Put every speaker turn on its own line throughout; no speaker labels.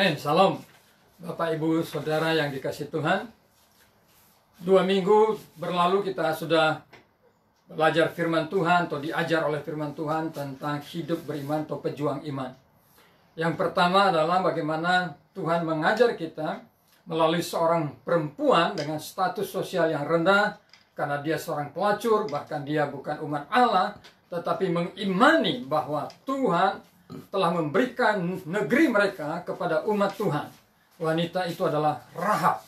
Amin, salam. Bapak, Ibu, Saudara yang dikasihi Tuhan. 2 minggu berlalu kita sudah belajar firman Tuhan atau diajar oleh firman Tuhan tentang hidup beriman atau pejuang iman. Yang pertama adalah bagaimana Tuhan mengajar kita melalui seorang perempuan dengan status sosial yang rendah karena dia seorang pelacur, bahkan dia bukan umat Allah, tetapi mengimani bahwa Tuhan telah memberikan negeri mereka kepada umat Tuhan. Wanita itu adalah Rahab.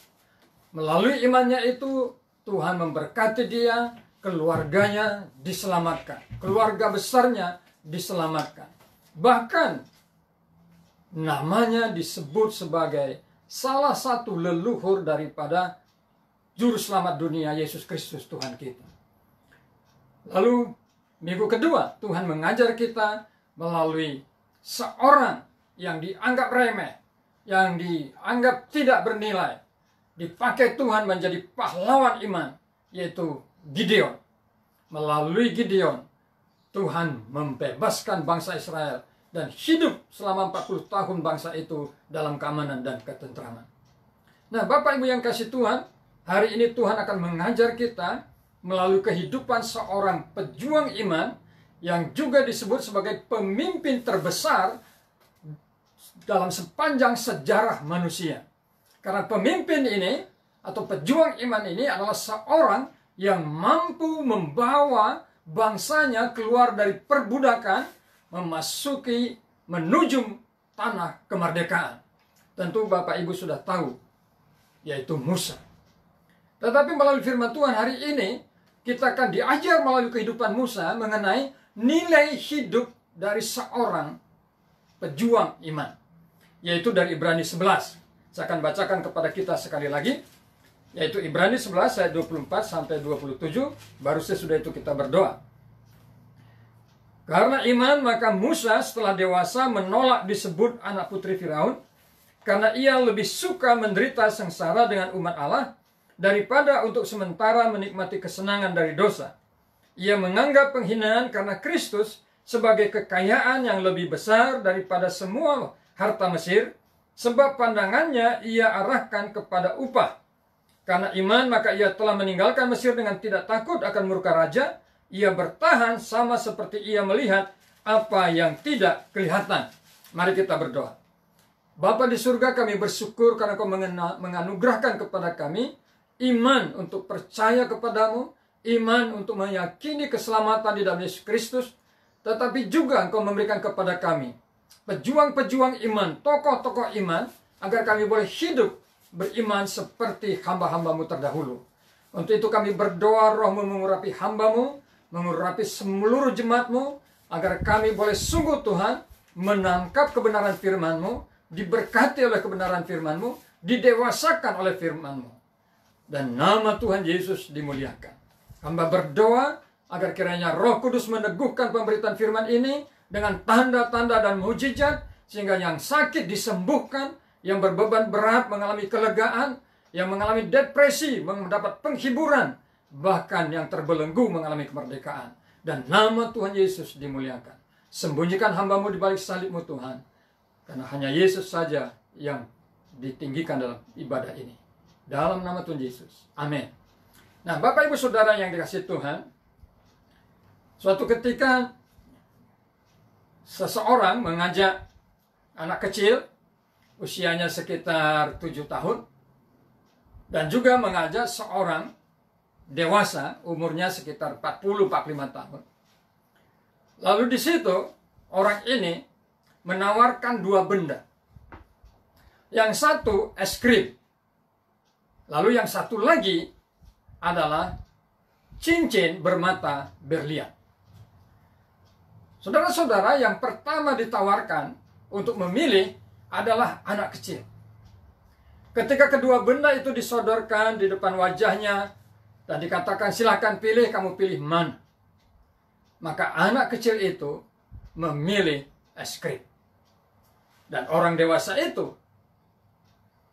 Melalui imannya itu, Tuhan memberkati dia, keluarganya diselamatkan. Keluarga besarnya diselamatkan. Bahkan, namanya disebut sebagai salah satu leluhur daripada Juru Selamat dunia, Yesus Kristus Tuhan kita. Lalu, minggu kedua, Tuhan mengajar kita melalui seorang yang dianggap remeh, yang dianggap tidak bernilai, dipakai Tuhan menjadi pahlawan iman, yaitu Gideon. Melalui Gideon, Tuhan membebaskan bangsa Israel dan hidup selama 40 tahun bangsa itu dalam keamanan dan ketentraman. Nah, Bapak Ibu yang kasih Tuhan, hari ini Tuhan akan mengajar kita melalui kehidupan seorang pejuang iman yang juga disebut sebagai pemimpin terbesar dalam sepanjang sejarah manusia. Karena pemimpin ini atau pejuang iman ini adalah seorang yang mampu membawa bangsanya keluar dari perbudakan menuju tanah kemerdekaan. Tentu Bapak Ibu sudah tahu, yaitu Musa. Tetapi melalui firman Tuhan hari ini, kita akan diajar melalui kehidupan Musa mengenai nilai hidup dari seorang pejuang iman, yaitu dari Ibrani 11. Saya akan bacakan kepada kita sekali lagi, yaitu Ibrani 11 ayat 24 sampai 27. Baru sesudah itu kita berdoa. Karena iman maka Musa setelah dewasa menolak disebut anak putri Firaun, karena ia lebih suka menderita sengsara dengan umat Allah daripada untuk sementara menikmati kesenangan dari dosa. Ia menganggap penghinaan karena Kristus sebagai kekayaan yang lebih besar daripada semua harta Mesir, sebab pandangannya ia arahkan kepada upah. Karena iman maka ia telah meninggalkan Mesir dengan tidak takut akan murka raja. Ia bertahan sama seperti ia melihat apa yang tidak kelihatan. Mari kita berdoa. Bapa di surga, kami bersyukur karena Kau menganugerahkan kepada kami iman untuk percaya kepadamu, iman untuk meyakini keselamatan di dalam Yesus Kristus, tetapi juga Engkau memberikan kepada kami pejuang-pejuang iman, tokoh-tokoh iman, agar kami boleh hidup beriman seperti hamba-hambamu terdahulu. Untuk itu kami berdoa Roh-Mu mengurapi hambamu, mengurapi seluruh jemaat-Mu, agar kami boleh sungguh Tuhan menangkap kebenaran firman-Mu, diberkati oleh kebenaran firman-Mu, didewasakan oleh firman-Mu, dan nama Tuhan Yesus dimuliakan. Hamba berdoa agar kiranya Roh Kudus meneguhkan pemberitaan firman ini dengan tanda-tanda dan mujizat, sehingga yang sakit disembuhkan, yang berbeban berat mengalami kelegaan, yang mengalami depresi mendapat penghiburan, bahkan yang terbelenggu mengalami kemerdekaan. Dan nama Tuhan Yesus dimuliakan. Sembunyikan hamba-Mu di balik salib-Mu Tuhan, karena hanya Yesus saja yang ditinggikan dalam ibadah ini. Dalam nama Tuhan Yesus. Amin. Nah, Bapak Ibu Saudara yang dikasihi Tuhan, suatu ketika seseorang mengajak anak kecil usianya sekitar 7 tahun dan juga mengajak seorang dewasa umurnya sekitar 40-45 tahun. Lalu di situ orang ini menawarkan 2 benda. Yang satu es krim. Lalu yang satu lagi adalah cincin bermata berlian. Saudara-saudara, yang pertama ditawarkan untuk memilih adalah anak kecil. Ketika kedua benda itu disodorkan di depan wajahnya dan dikatakan silakan pilih, kamu pilih mana? Maka anak kecil itu memilih es krim. Dan orang dewasa itu,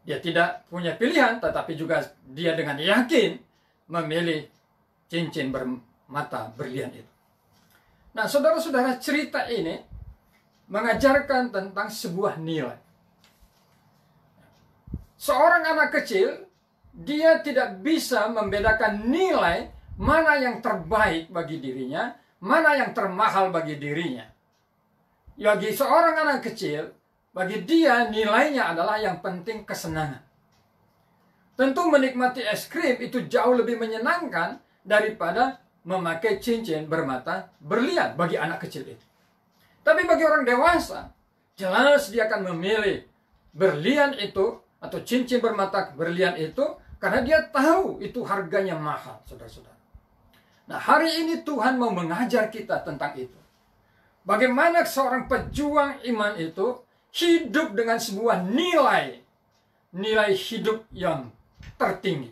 dia tidak punya pilihan, tetapi juga dia dengan yakin memilih cincin bermata berlian itu. Nah, saudara-saudara, cerita ini mengajarkan tentang sebuah nilai. Seorang anak kecil, dia tidak bisa membedakan nilai mana yang terbaik bagi dirinya, mana yang termahal bagi dirinya. Bagi seorang anak kecil, bagi dia nilainya adalah yang penting kesenangan. Tentu menikmati es krim itu jauh lebih menyenangkan daripada memakai cincin bermata berlian bagi anak kecil itu. Tapi bagi orang dewasa, jelas dia akan memilih berlian itu atau cincin bermata berlian itu karena dia tahu itu harganya mahal, saudara-saudara. Nah, hari ini Tuhan mau mengajar kita tentang itu. Bagaimana seorang pejuang iman itu hidup dengan sebuah nilai hidup yang tertinggi.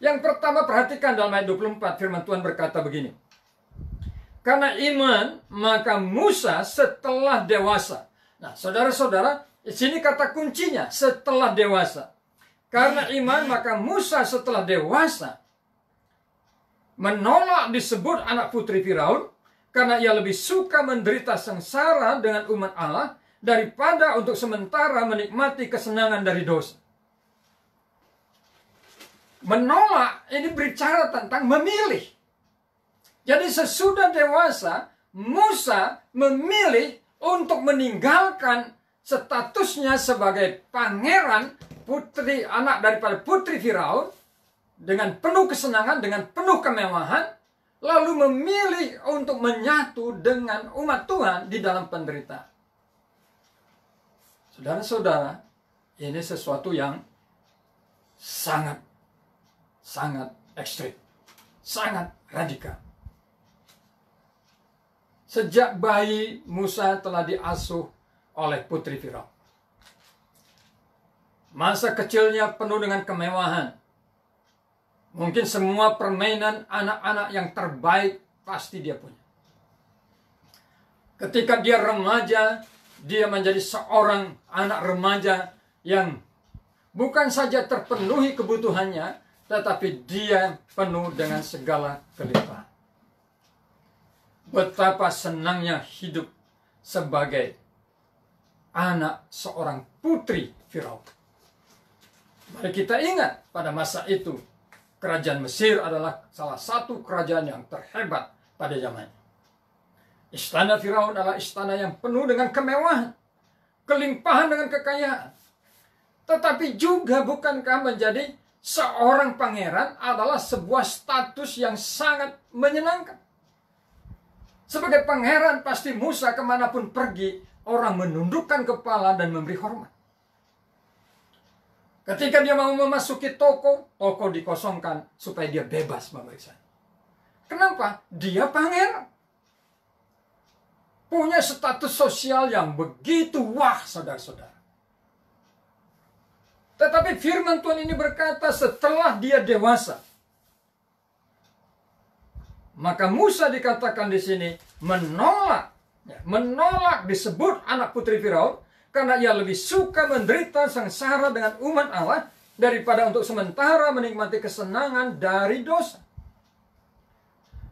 Yang pertama, perhatikan dalam ayat 24 firman Tuhan berkata begini. Karena iman, maka Musa setelah dewasa. Nah, saudara-saudara, di sini kata kuncinya, setelah dewasa. Karena iman, maka Musa setelah dewasa menolak disebut anak putri Firaun, karena ia lebih suka menderita sengsara dengan umat Allah daripada untuk sementara menikmati kesenangan dari dosa. Menolak ini berbicara tentang memilih. Jadi sesudah dewasa, Musa memilih untuk meninggalkan statusnya sebagai pangeran putri, anak daripada putri Firaun, dengan penuh kesenangan, dengan penuh kemewahan, lalu memilih untuk menyatu dengan umat Tuhan di dalam penderitaan. Saudara-saudara, ini sesuatu yang sangat ekstrim, sangat radikal. Sejak bayi, Musa telah diasuh oleh putri Firaun. Masa kecilnya penuh dengan kemewahan. Mungkin semua permainan anak-anak yang terbaik pasti dia punya. Ketika dia remaja, dia menjadi seorang anak remaja yang bukan saja terpenuhi kebutuhannya, tetapi dia penuh dengan segala kelimpahan. Betapa senangnya hidup sebagai anak seorang putri Firaun. Mari kita ingat, pada masa itu kerajaan Mesir adalah salah satu kerajaan yang terhebat pada zamannya. Istana Firaun adalah istana yang penuh dengan kemewahan, kelimpahan dengan kekayaan. Tetapi juga bukankah menjadi seorang pangeran adalah sebuah status yang sangat menyenangkan. Sebagai pangeran pasti Musa kemanapun pergi, orang menundukkan kepala dan memberi hormat. Ketika dia mau memasuki toko dikosongkan supaya dia bebas memeriksa. Kenapa? Dia pangeran. Punya status sosial yang begitu wah, saudara-saudara. Tetapi firman Tuhan ini berkata setelah dia dewasa, maka Musa dikatakan di sini menolak disebut anak putri Firaun karena ia lebih suka menderita sengsara dengan umat Allah daripada untuk sementara menikmati kesenangan dari dosa.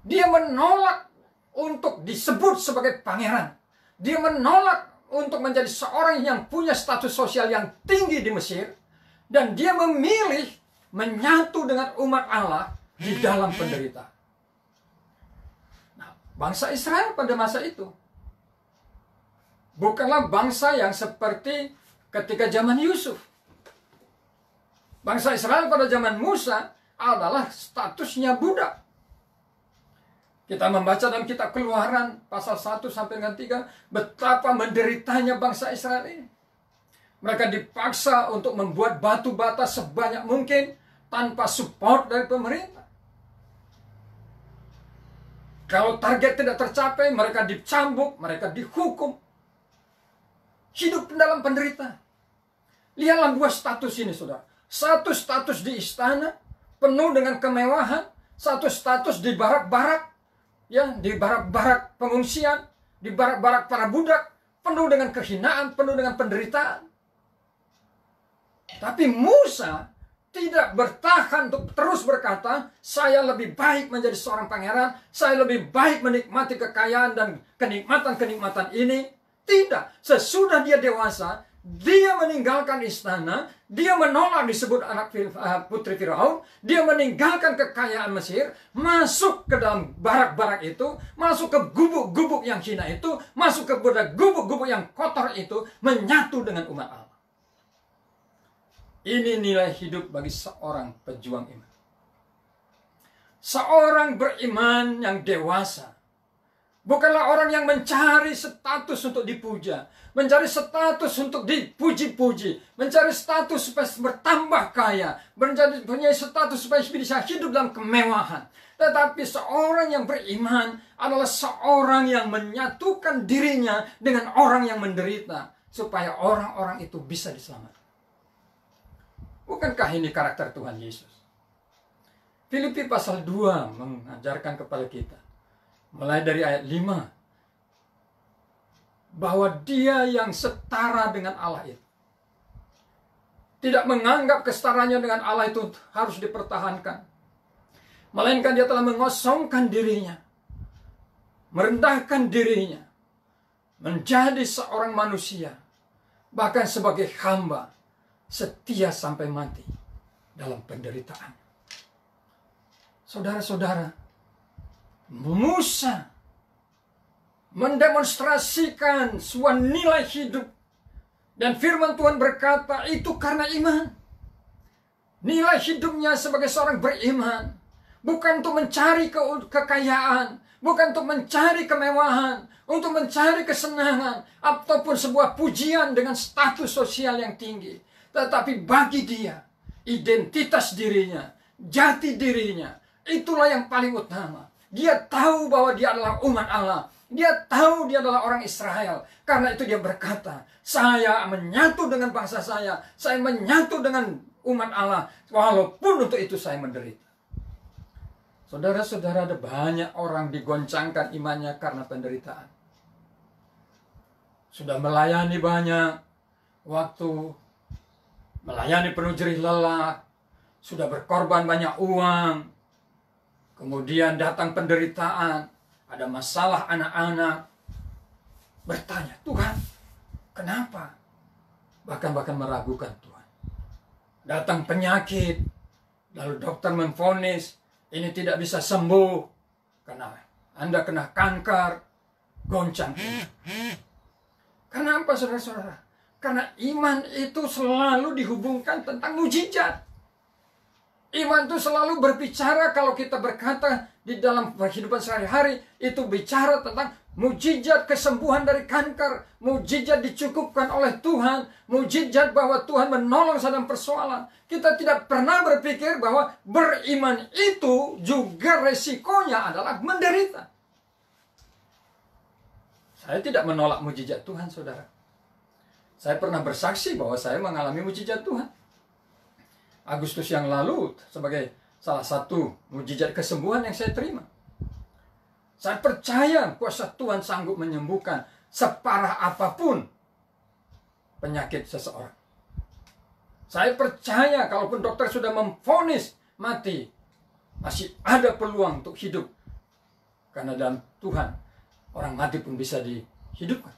Dia menolak untuk disebut sebagai pangeran. Dia menolak untuk menjadi seorang yang punya status sosial yang tinggi di Mesir, dan dia memilih menyatu dengan umat Allah di dalam penderitaan. Bangsa Israel pada masa itu bukanlah bangsa yang seperti ketika zaman Yusuf. Bangsa Israel pada zaman Musa adalah statusnya budak. Kita membaca dalam kitab Keluaran pasal 1 sampai dengan 3 betapa menderitanya bangsa Israel ini. Mereka dipaksa untuk membuat batu bata sebanyak mungkin tanpa support dari pemerintah. Kalau target tidak tercapai, mereka dicambuk, mereka dihukum. Hidup dalam penderitaan. Lihatlah dua status ini, saudara. Satu status di istana, penuh dengan kemewahan. Satu status di barak-barak, ya, di barak-barak pengungsian, di barak-barak para budak, penuh dengan kehinaan, penuh dengan penderitaan. Tapi Musa tidak bertahan untuk terus berkata, saya lebih baik menjadi seorang pangeran, saya lebih baik menikmati kekayaan dan kenikmatan-kenikmatan ini. Tidak, sesudah dia dewasa, Dia meninggalkan istana, dia menolak disebut anak putri Firaun, dia meninggalkan kekayaan Mesir, masuk ke dalam barak-barak itu, masuk ke gubuk-gubuk yang hina itu, masuk ke gubuk-gubuk yang kotor itu, menyatu dengan umat Allah. Ini nilai hidup bagi seorang pejuang iman. Seorang beriman yang dewasa bukanlah orang yang mencari status untuk dipuja, mencari status untuk dipuji-puji, mencari status supaya bertambah kaya, mencari status supaya bisa hidup dalam kemewahan. Tetapi seorang yang beriman adalah seorang yang menyatukan dirinya dengan orang yang menderita, supaya orang-orang itu bisa diselamatkan. Bukankah ini karakter Tuhan Yesus? Filipi pasal 2 mengajarkan kepada kita, mulai dari ayat 5, bahwa dia yang setara dengan Allah itu tidak menganggap kesetaranya dengan Allah itu harus dipertahankan, melainkan dia telah mengosongkan dirinya, merendahkan dirinya, menjadi seorang manusia, bahkan sebagai hamba, setia sampai mati dalam penderitaan. Saudara-saudara, Musa mendemonstrasikan sebuah nilai hidup, dan firman Tuhan berkata itu karena iman. Nilai hidupnya sebagai seorang beriman bukan untuk mencari kekayaan, bukan untuk mencari kemewahan, untuk mencari kesenangan ataupun sebuah pujian dengan status sosial yang tinggi, tetapi bagi dia identitas dirinya, jati dirinya, itulah yang paling utama. Dia tahu bahwa dia adalah umat Allah. Dia tahu dia adalah orang Israel. Karena itu dia berkata, saya menyatu dengan bangsa saya menyatu dengan umat Allah, walaupun untuk itu saya menderita. Saudara-saudara, ada banyak orang digoncangkan imannya karena penderitaan. Sudah melayani banyak waktu, melayani penuh jerih lelah, sudah berkorban banyak uang, kemudian datang penderitaan, ada masalah anak-anak, bertanya, Tuhan, kenapa? Bahkan meragukan Tuhan. Datang penyakit, lalu dokter memvonis, ini tidak bisa sembuh, karena Anda kena kanker, goncang. Kenapa, saudara-saudara? Karena iman itu selalu dihubungkan tentang mujizat. Iman itu selalu berbicara, kalau kita berkata di dalam kehidupan sehari-hari, itu bicara tentang mujizat kesembuhan dari kanker, mujizat dicukupkan oleh Tuhan, mujizat bahwa Tuhan menolong dalam persoalan. Kita tidak pernah berpikir bahwa beriman itu juga resikonya adalah menderita. Saya tidak menolak mujizat Tuhan, saudara. Saya pernah bersaksi bahwa saya mengalami mujizat Tuhan. Agustus yang lalu sebagai salah satu mujizat kesembuhan yang saya terima. Saya percaya kuasa Tuhan sanggup menyembuhkan separah apapun penyakit seseorang. Saya percaya kalaupun dokter sudah memvonis mati, masih ada peluang untuk hidup. Karena dalam Tuhan, orang mati pun bisa dihidupkan.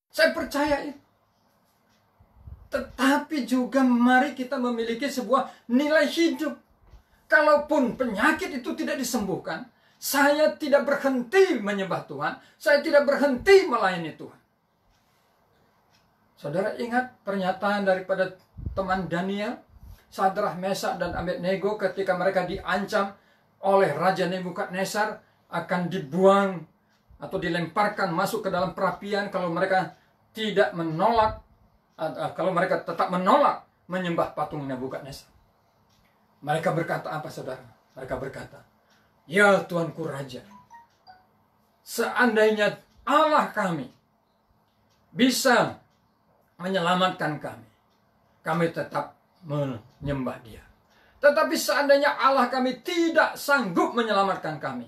Saya percaya itu. Tetapi juga mari kita memiliki sebuah nilai hidup. Kalaupun penyakit itu tidak disembuhkan, saya tidak berhenti menyembah Tuhan, saya tidak berhenti melayani Tuhan. Saudara ingat pernyataan daripada teman Daniel, Sadrah, Mesak, dan Abednego ketika mereka diancam oleh Raja Nebukadnezar akan dibuang atau dilemparkan masuk ke dalam perapian kalau mereka tidak menolak, kalau mereka tetap menolak menyembah patung Nebukadnezar. Mereka berkata apa, saudara? Mereka berkata, ya Tuanku Raja, seandainya Allah kami bisa menyelamatkan kami, kami tetap menyembah Dia. Tetapi seandainya Allah kami tidak sanggup menyelamatkan kami,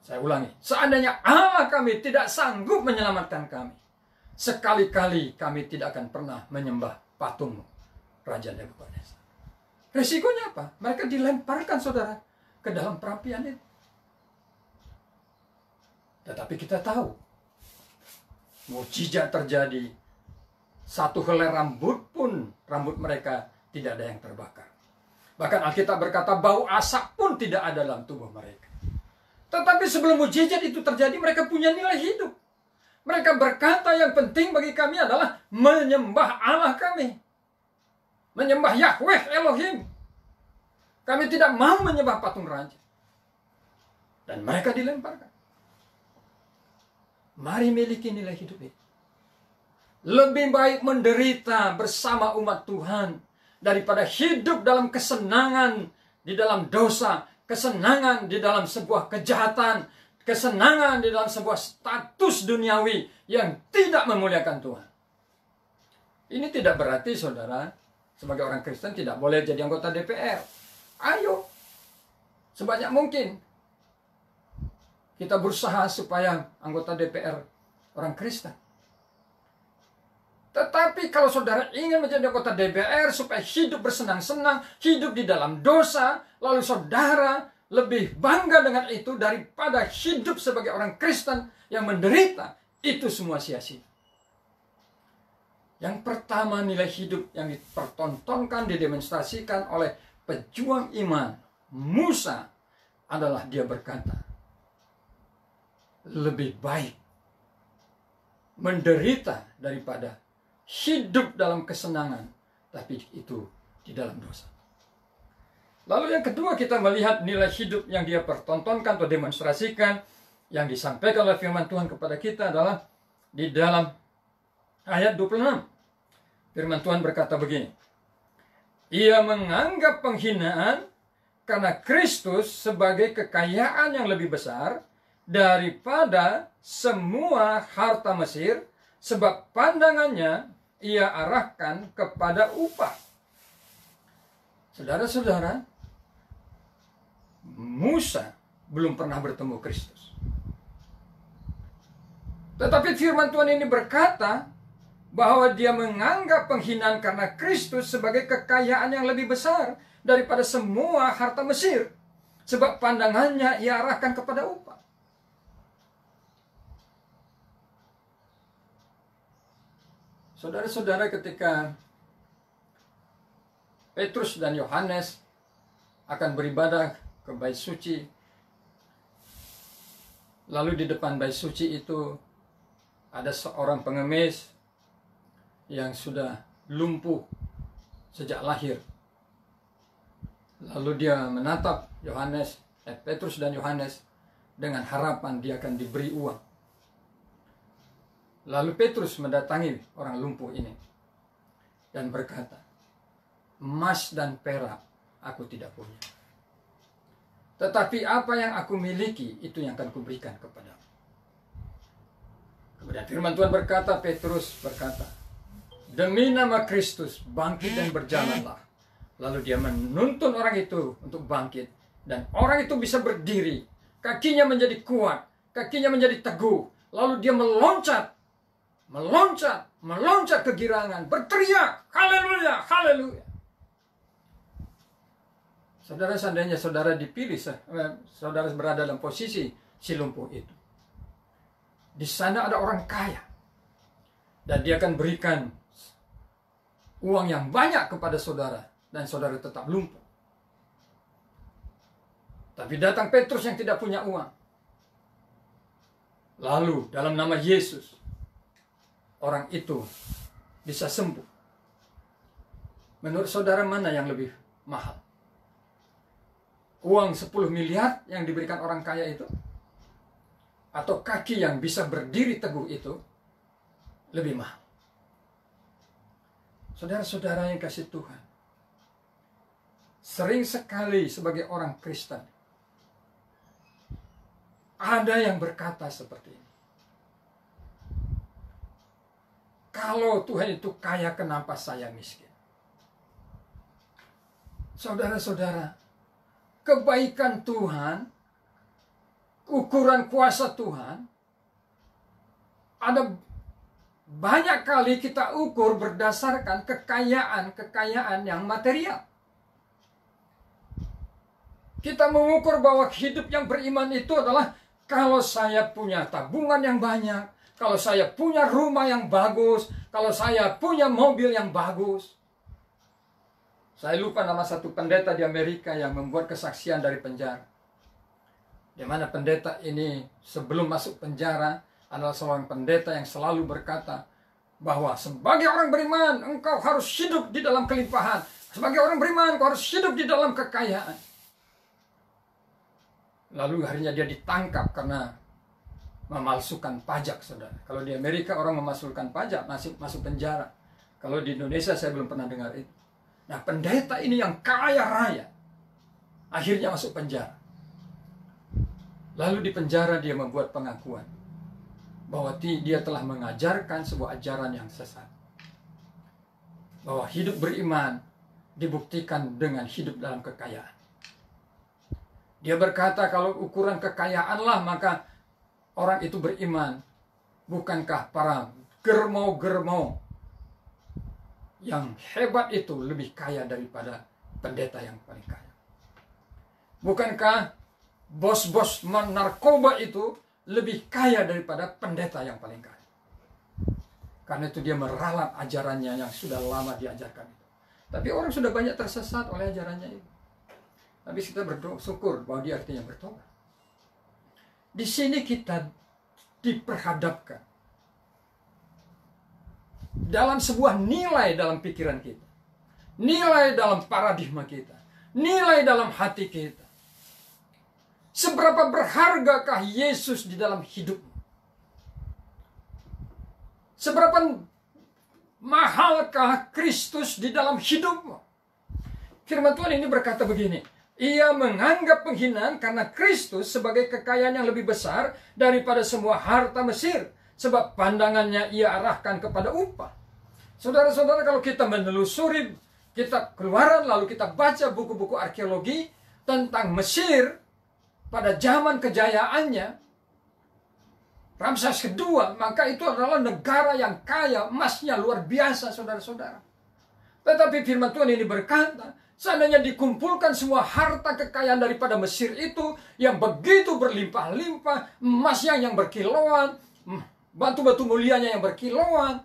saya ulangi, seandainya Allah kami tidak sanggup menyelamatkan kami, sekali-kali kami tidak akan pernah menyembah patung Raja Nebukadnezar. Risikonya apa? Mereka dilemparkan, saudara, ke dalam perapian itu. Tetapi kita tahu, mujizat terjadi Satu helai rambut pun, rambut mereka tidak ada yang terbakar. Bahkan Alkitab berkata bau asap pun tidak ada dalam tubuh mereka. Tetapi sebelum mujizat itu terjadi, mereka punya nilai hidup. Mereka berkata yang penting bagi kami adalah menyembah Allah kami. Menyembah Yahweh Elohim. Kami tidak mau menyembah patung raja. Dan mereka dilemparkan. Mari miliki nilai hidup itu. Lebih baik menderita bersama umat Tuhan daripada hidup dalam kesenangan di dalam dosa, kesenangan di dalam sebuah kejahatan, kesenangan di dalam sebuah status duniawi yang tidak memuliakan Tuhan. Ini tidak berarti saudara, sebagai orang Kristen tidak boleh jadi anggota DPR. Ayo, sebanyak mungkin kita berusaha supaya anggota DPR orang Kristen. Tetapi kalau saudara ingin menjadi anggota DPR supaya hidup bersenang-senang, hidup di dalam dosa, lalu saudara lebih bangga dengan itu daripada hidup sebagai orang Kristen yang menderita, itu semua sia-sia. Yang pertama, nilai hidup yang dipertontonkan, didemonstrasikan oleh pejuang iman Musa adalah dia berkata, lebih baik menderita daripada hidup dalam kesenangan, tapi itu di dalam dosa. Lalu yang kedua, kita melihat nilai hidup yang dia pertontonkan atau demonstrasikan, yang disampaikan oleh firman Tuhan kepada kita adalah di dalam ayat 26. Firman Tuhan berkata begini, ia menganggap penghinaan karena Kristus sebagai kekayaan yang lebih besar daripada semua harta Mesir, sebab pandangannya ia arahkan kepada upah. Saudara-saudara, Musa belum pernah bertemu Kristus. Tetapi firman Tuhan ini berkata bahwa dia menganggap penghinaan karena Kristus sebagai kekayaan yang lebih besar daripada semua harta Mesir, sebab pandangannya ia arahkan kepada upah. Saudara-saudara, ketika Petrus dan Yohanes akan beribadah ke bait suci, lalu di depan bait suci itu ada seorang pengemis yang sudah lumpuh sejak lahir. Lalu dia menatap Petrus dan Yohanes dengan harapan dia akan diberi uang. Lalu Petrus mendatangi orang lumpuh ini dan berkata, emas dan perak aku tidak punya, tetapi apa yang aku miliki itu yang akan kuberikan kepadamu. Kemudian firman Tuhan berkata, Petrus berkata, demi nama Kristus bangkit dan berjalanlah. Lalu dia menuntun orang itu untuk bangkit, dan orang itu bisa berdiri, kakinya menjadi kuat, kakinya menjadi teguh. Lalu dia meloncat kegirangan, berteriak, haleluya, haleluya. Saudara, seandainya saudara dipilih, saudara berada dalam posisi si lumpuh itu. Di sana ada orang kaya, dan dia akan berikan uang yang banyak kepada saudara, dan saudara tetap lumpuh. Tapi datang Petrus yang tidak punya uang. Lalu dalam nama Yesus, orang itu bisa sembuh. Menurut saudara, mana yang lebih mahal? Uang 10 miliar yang diberikan orang kaya itu? Atau kaki yang bisa berdiri teguh itu lebih mahal? Saudara-saudara yang kasih Tuhan, sering sekali sebagai orang Kristen ada yang berkata seperti ini, kalau Tuhan itu kaya, kenapa saya miskin? Saudara-saudara, kebaikan Tuhan, ukuran kuasa Tuhan, ada banyak kali kita ukur berdasarkan kekayaan yang material. Kita mengukur bahwa hidup yang beriman itu adalah kalau saya punya tabungan yang banyak, kalau saya punya rumah yang bagus, kalau saya punya mobil yang bagus. Saya lupa nama satu pendeta di Amerika yang membuat kesaksian dari penjara. Di mana pendeta ini sebelum masuk penjara adalah seorang pendeta yang selalu berkata bahwa sebagai orang beriman engkau harus hidup di dalam kelimpahan. Sebagai orang beriman engkau harus hidup di dalam kekayaan. Lalu akhirnya dia ditangkap karena memalsukan pajak, saudara. Kalau di Amerika orang memalsukan pajak masuk penjara. Kalau di Indonesia saya belum pernah dengar itu. Nah, pendeta ini yang kaya raya akhirnya masuk penjara. Lalu di penjara dia membuat pengakuan bahwa dia telah mengajarkan sebuah ajaran yang sesat. Bahwa hidup beriman dibuktikan dengan hidup dalam kekayaan. Dia berkata kalau ukuran kekayaanlah maka orang itu beriman. Bukankah para germo-germo yang hebat itu lebih kaya daripada pendeta yang paling kaya? Bukankah bos-bos narkoba itu lebih kaya daripada pendeta yang paling kaya? Karena itu dia meralat ajarannya yang sudah lama diajarkan itu. Tapi orang sudah banyak tersesat oleh ajarannya itu. Tapi kita bersyukur bahwa dia artinya bertobat. Di sini kita diperhadapkan dalam sebuah nilai dalam pikiran kita. Nilai dalam paradigma kita. Nilai dalam hati kita. Seberapa berhargakah Yesus di dalam hidupmu? Seberapa mahalkah Kristus di dalam hidupmu? Firman Tuhan ini berkata begini. Ia menganggap penghinaan karena Kristus sebagai kekayaan yang lebih besar daripada semua harta Mesir. Sebab pandangannya ia arahkan kepada upah. Saudara-saudara, kalau kita menelusuri kitab Keluaran, lalu kita baca buku-buku arkeologi tentang Mesir pada zaman kejayaannya, Ramses II, maka itu adalah negara yang kaya, emasnya luar biasa, saudara-saudara. Tetapi firman Tuhan ini berkata, seandainya dikumpulkan semua harta kekayaan daripada Mesir itu, yang begitu berlimpah-limpah, emasnya yang berkilauan, batu-batu mulianya yang berkilauan,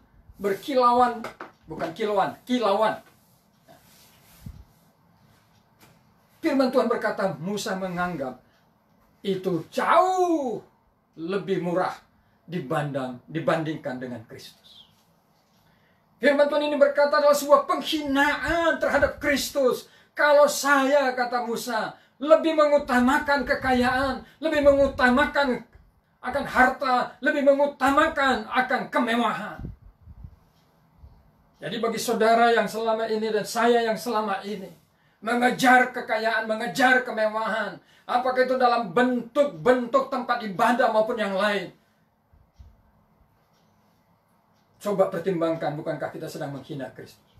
bukan kilauan, kilauan. Firman Tuhan berkata, Musa menganggap itu jauh lebih murah dibandingkan dengan Kristus. Firman Tuhan ini berkata adalah sebuah penghinaan terhadap Kristus. Kalau saya, kata Musa, lebih mengutamakan kekayaan, lebih mengutamakan akan harta, lebih mengutamakan akan kemewahan. Jadi bagi saudara yang selama ini dan saya yang selama ini mengejar kekayaan, mengejar kemewahan, apakah itu dalam bentuk-bentuk tempat ibadah maupun yang lain, coba pertimbangkan, bukankah kita sedang menghina Kristus?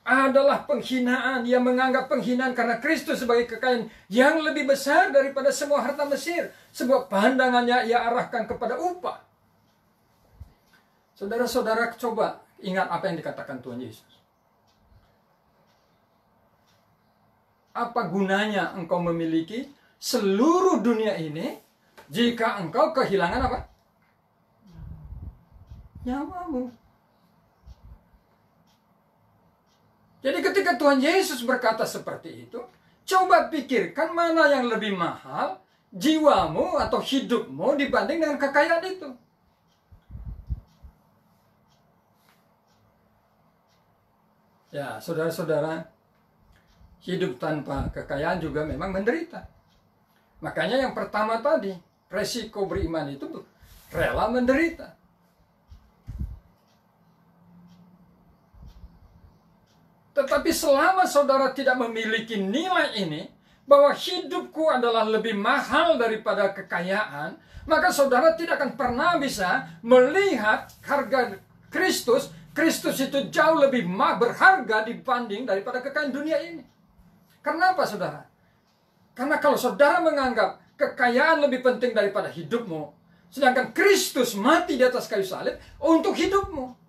Adalah penghinaan. Ia menganggap penghinaan karena Kristus sebagai kekayaan yang lebih besar daripada semua harta Mesir. Sebab pandangannya ia arahkan kepada upah. Saudara-saudara, coba ingat apa yang dikatakan Tuhan Yesus. Apa gunanya engkau memiliki seluruh dunia ini jika engkau kehilangan apa? Nyawamu. Jadi ketika Tuhan Yesus berkata seperti itu, coba pikirkan mana yang lebih mahal, jiwamu atau hidupmu dibanding dengan kekayaan itu. Ya, saudara-saudara, hidup tanpa kekayaan juga memang menderita. Makanya yang pertama tadi, resiko beriman itu rela menderita. Tetapi selama saudara tidak memiliki nilai ini, bahwa hidupku adalah lebih mahal daripada kekayaan, maka saudara tidak akan pernah bisa melihat harga Kristus. Kristus itu jauh lebih berharga dibanding daripada kekayaan dunia ini. Kenapa, saudara? Karena kalau saudara menganggap kekayaan lebih penting daripada hidupmu, sedangkan Kristus mati di atas kayu salib untuk hidupmu.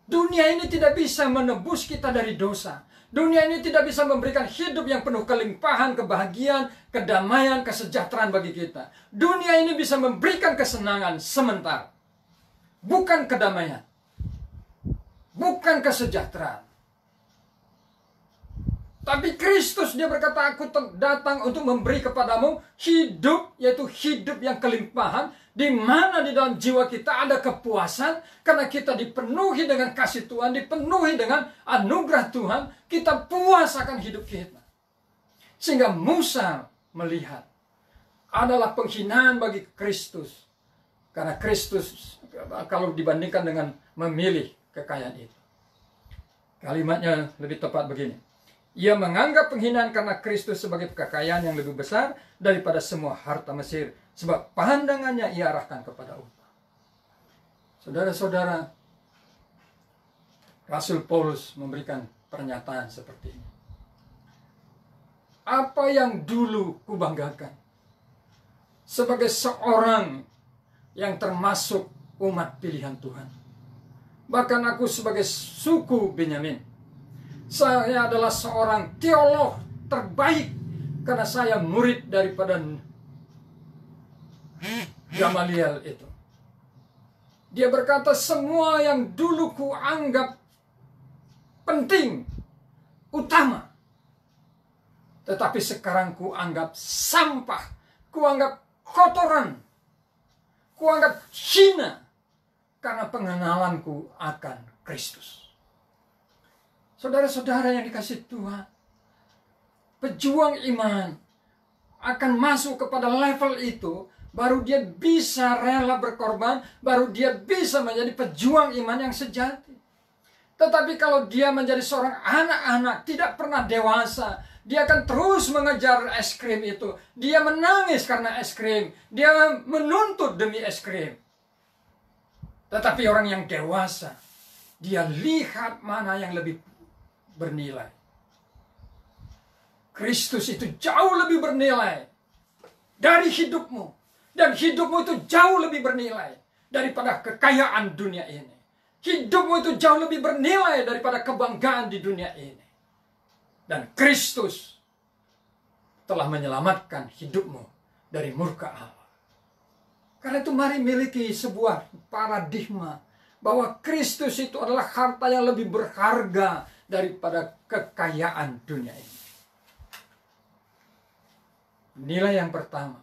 Dunia ini tidak bisa menebus kita dari dosa. Dunia ini tidak bisa memberikan hidup yang penuh kelimpahan, kebahagiaan, kedamaian, kesejahteraan bagi kita. Dunia ini bisa memberikan kesenangan sementara. bukan kedamaian, bukan kesejahteraan. Tapi Kristus, dia berkata, aku datang untuk memberi kepadamu hidup, yaitu hidup yang kelimpahan, di mana di dalam jiwa kita ada kepuasan, karena kita dipenuhi dengan kasih Tuhan, dipenuhi dengan anugerah Tuhan, kita puas akan hidup kita. Sehingga Musa melihat adalah penghinaan bagi Kristus, karena Kristus kalau dibandingkan dengan memilih kekayaan itu. Kalimatnya lebih tepat begini. Ia menganggap penghinaan karena Kristus sebagai kekayaan yang lebih besar daripada semua harta Mesir, sebab pandangannya ia arahkan kepada upah. Saudara-saudara, Rasul Paulus memberikan pernyataan seperti ini. Apa yang dulu kubanggakan sebagai seorang yang termasuk umat pilihan Tuhan, bahkan aku sebagai suku Benyamin, saya adalah seorang teolog terbaik karena saya murid daripada Gamaliel itu. Dia berkata, semua yang dulu ku anggap penting, utama, tetapi sekarang ku anggap sampah, ku anggap kotoran, ku anggap hina karena pengenalanku akan Kristus. Saudara-saudara yang dikasihi Tuhan, pejuang iman akan masuk kepada level itu, baru dia bisa rela berkorban, baru dia bisa menjadi pejuang iman yang sejati. Tetapi kalau dia menjadi seorang anak-anak, tidak pernah dewasa, dia akan terus mengejar es krim itu. Dia menangis karena es krim, dia menuntut demi es krim. Tetapi orang yang dewasa, dia lihat mana yang lebih bernilai. Kristus itu jauh lebih bernilai dari hidupmu. Dan hidupmu itu jauh lebih bernilai daripada kekayaan dunia ini. Hidupmu itu jauh lebih bernilai daripada kebanggaan di dunia ini. Dan Kristus telah menyelamatkan hidupmu dari murka Allah. Karena itu mari miliki sebuah paradigma bahwa Kristus itu adalah harta yang lebih berharga daripada kekayaan dunia ini. Nilai yang pertama,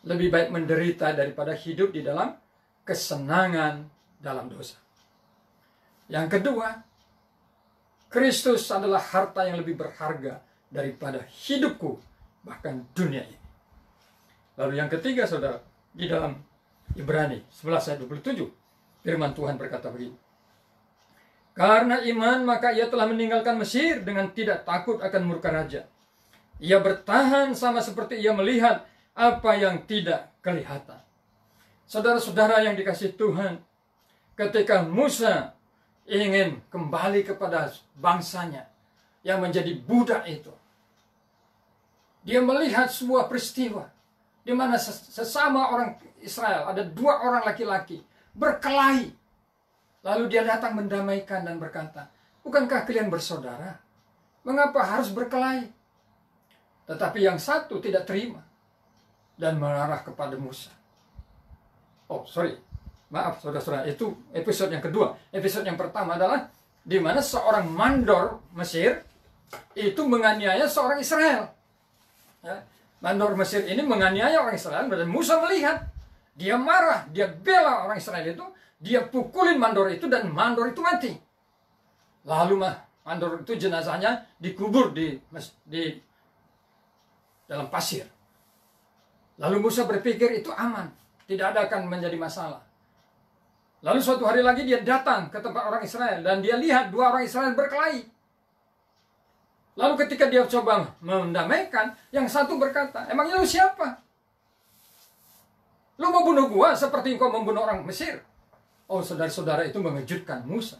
lebih baik menderita daripada hidup di dalam kesenangan dalam dosa. Yang kedua, Kristus adalah harta yang lebih berharga daripada hidupku, bahkan dunia ini. Lalu yang ketiga, saudara, di dalam Ibrani 11 ayat 27, firman Tuhan berkata begini. Karena iman maka ia telah meninggalkan Mesir dengan tidak takut akan murka raja. Ia bertahan sama seperti ia melihat apa yang tidak kelihatan. Saudara-saudara yang dikasihi Tuhan, ketika Musa ingin kembali kepada bangsanya yang menjadi budak itu, dia melihat sebuah peristiwa di mana sesama orang Israel, ada dua orang laki-laki berkelahi. Lalu dia datang mendamaikan dan berkata, bukankah kalian bersaudara? Mengapa harus berkelahi? Tetapi yang satu tidak terima dan marah kepada Musa. Maaf saudara-saudara, itu episode yang kedua. Episode yang pertama adalah di mana seorang mandor Mesir itu menganiaya seorang Israel. Ya, mandor Mesir ini menganiaya orang Israel dan Musa melihat. Dia marah, dia bela orang Israel itu. Dia pukulin mandor itu dan mandor itu mati. Lalu mandor itu jenazahnya dikubur di dalam pasir. Lalu Musa berpikir itu aman, tidak akan menjadi masalah. Lalu suatu hari lagi dia datang ke tempat orang Israel dan dia lihat dua orang Israel berkelahi. Lalu ketika dia coba mendamaikan, yang satu berkata, emangnya lu siapa? Lu mau bunuh gua seperti engkau membunuh orang Mesir? Oh, saudara-saudara, itu mengejutkan Musa.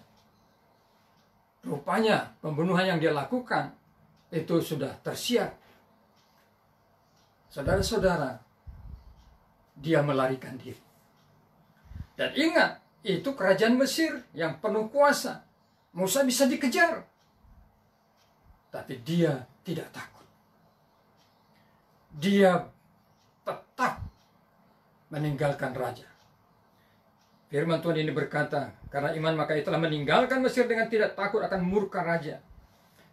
Rupanya pembunuhan yang dia lakukan itu sudah tersiap. Saudara-saudara, dia melarikan diri. Dan ingat, itu kerajaan Mesir yang penuh kuasa. Musa bisa dikejar. Tapi dia tidak takut. Dia tetap meninggalkan raja. Firman Tuhan ini berkata, karena iman maka ia telah meninggalkan Mesir dengan tidak takut akan murka raja.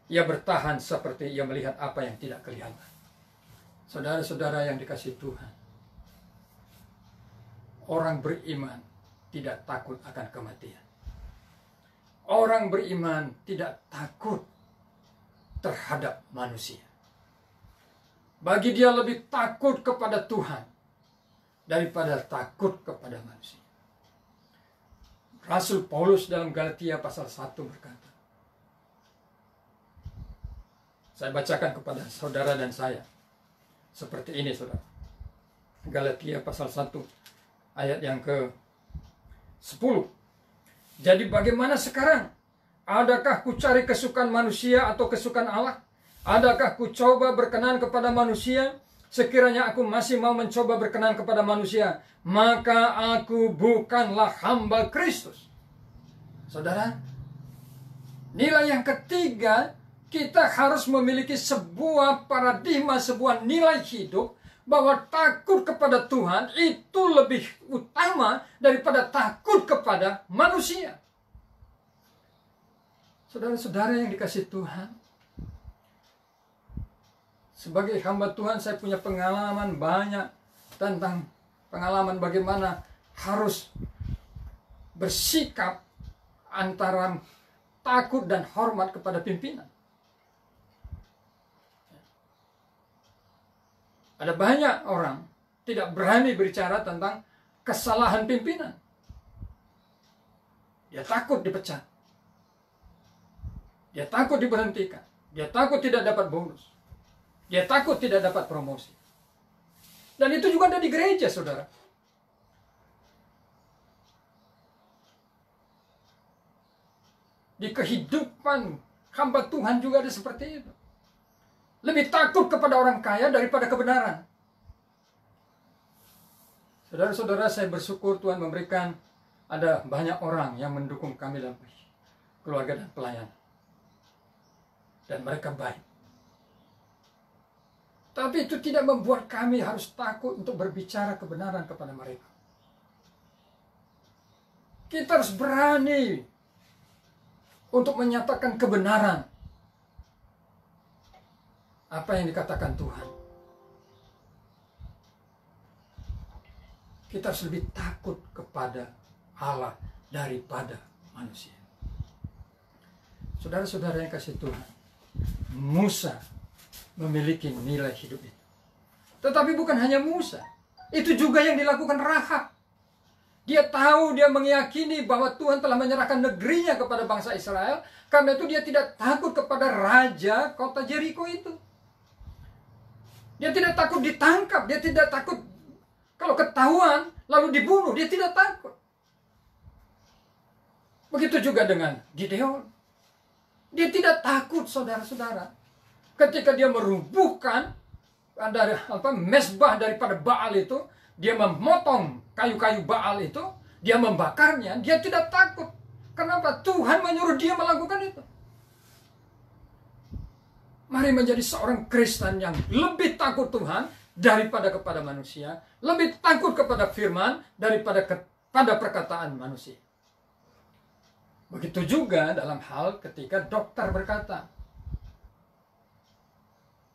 Ia bertahan seperti ia melihat apa yang tidak kelihatan. Saudara-saudara yang dikasihi Tuhan, orang beriman tidak takut akan kematian. Orang beriman tidak takut terhadap manusia. Bagi dia lebih takut kepada Tuhan daripada takut kepada manusia. Rasul Paulus dalam Galatia pasal 1 berkata, saya bacakan kepada saudara dan saya. Seperti ini, saudara. Galatia pasal 1 ayat yang ke-10. Jadi bagaimana sekarang? Adakah ku cari kesukaan manusia atau kesukaan Allah? Adakah ku coba berkenan kepada manusia? Sekiranya aku masih mau mencoba berkenan kepada manusia, maka aku bukanlah hamba Kristus. Saudara, nilai yang ketiga, kita harus memiliki sebuah paradigma, sebuah nilai hidup, bahwa takut kepada Tuhan itu lebih utama daripada takut kepada manusia. Saudara-saudara yang dikasihi Tuhan, sebagai hamba Tuhan saya punya pengalaman banyak tentang pengalaman bagaimana harus bersikap antara takut dan hormat kepada pimpinan. Ada banyak orang tidak berani berbicara tentang kesalahan pimpinan. Dia takut dipecat. Dia takut diberhentikan. Dia takut tidak dapat bonus. Dia takut tidak dapat promosi. Dan itu juga ada di gereja, saudara. Di kehidupan hamba Tuhan juga ada seperti itu. Lebih takut kepada orang kaya daripada kebenaran. Saudara-saudara, saya bersyukur Tuhan memberikan ada banyak orang yang mendukung kami dalam keluarga dan pelayanan. Dan mereka baik. Tapi itu tidak membuat kami harus takut untuk berbicara kebenaran kepada mereka. Kita harus berani untuk menyatakan kebenaran. Apa yang dikatakan Tuhan. Kita harus lebih takut kepada Allah daripada manusia. Saudara-saudara yang kasih Tuhan, Musa memiliki nilai hidup itu. Tetapi bukan hanya Musa. Itu juga yang dilakukan Rahab. Dia tahu, dia meyakini bahwa Tuhan telah menyerahkan negerinya kepada bangsa Israel. Karena itu dia tidak takut kepada raja kota Jericho itu. Dia tidak takut ditangkap. Dia tidak takut kalau ketahuan lalu dibunuh. Dia tidak takut. Begitu juga dengan Gideon. Dia tidak takut, saudara-saudara. Ketika dia merubuhkan dari mesbah daripada Baal itu, dia memotong kayu-kayu Baal itu, dia membakarnya, dia tidak takut. Kenapa? Tuhan menyuruh dia melakukan itu. Mari menjadi seorang Kristen yang lebih takut Tuhan daripada kepada manusia, lebih takut kepada firman daripada kepada perkataan manusia. Begitu juga dalam hal ketika dokter berkata,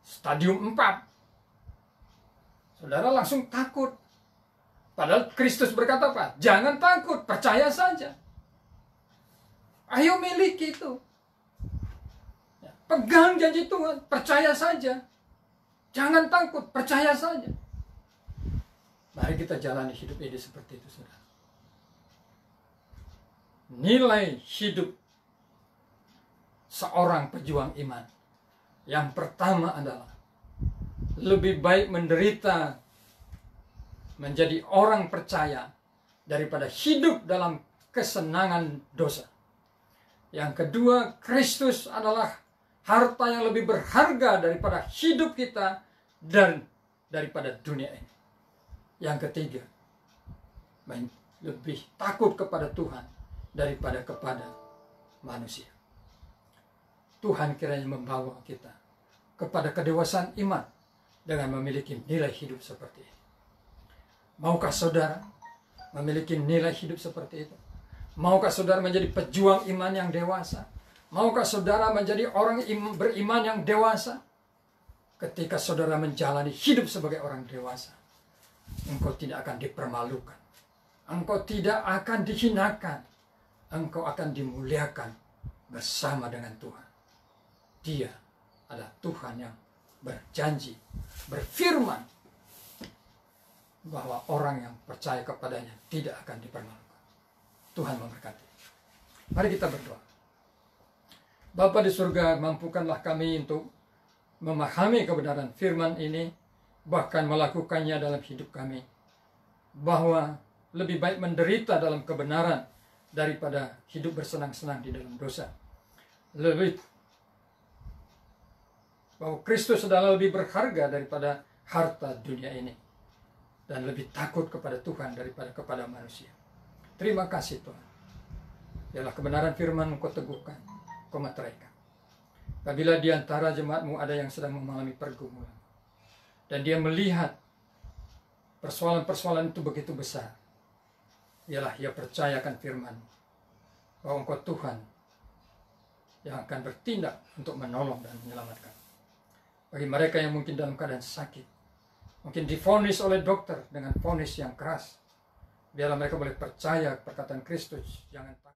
stadium 4. Saudara langsung takut. Padahal Kristus berkata apa? Jangan takut, percaya saja. Ayo miliki itu. Pegang janji Tuhan, percaya saja. Jangan takut, percaya saja. Mari kita jalani hidup ini seperti itu, saudara. Nilai hidup seorang pejuang iman. Yang pertama adalah lebih baik menderita menjadi orang percaya daripada hidup dalam kesenangan dosa. Yang kedua, Kristus adalah harta yang lebih berharga daripada hidup kita dan daripada dunia ini. Yang ketiga, lebih takut kepada Tuhan daripada kepada manusia. Tuhan kiranya membawa kita kepada kedewasaan iman dengan memiliki nilai hidup seperti ini. Maukah saudara memiliki nilai hidup seperti itu? Maukah saudara menjadi pejuang iman yang dewasa? Maukah saudara menjadi orang beriman yang dewasa? Ketika saudara menjalani hidup sebagai orang dewasa, engkau tidak akan dipermalukan. Engkau tidak akan dihinakan. Engkau akan dimuliakan bersama dengan Tuhan. Dia adalah Tuhan yang berjanji, berfirman, bahwa orang yang percaya kepadanya tidak akan dipermalukan. Tuhan memberkati. Mari kita berdoa. Bapa di surga, mampukanlah kami untuk memahami kebenaran firman ini, bahkan melakukannya dalam hidup kami. Bahwa lebih baik menderita dalam kebenaran daripada hidup bersenang-senang di dalam dosa. Bahwa Kristus adalah lebih berharga daripada harta dunia ini. Dan lebih takut kepada Tuhan daripada kepada manusia. Terima kasih Tuhan. Biarlah kebenaran firman Engkau teguhkan, Engkau meteraikan. Apabila di antara jemaat-Mu ada yang sedang mengalami pergumulan, dan dia melihat persoalan-persoalan itu begitu besar, biarlah ia percayakan firman bahwa Engkau Tuhan yang akan bertindak untuk menolong dan menyelamatkan. Bagi mereka yang mungkin dalam keadaan sakit, mungkin divonis oleh dokter dengan vonis yang keras, biarlah mereka boleh percaya perkataan Kristus, jangan takut.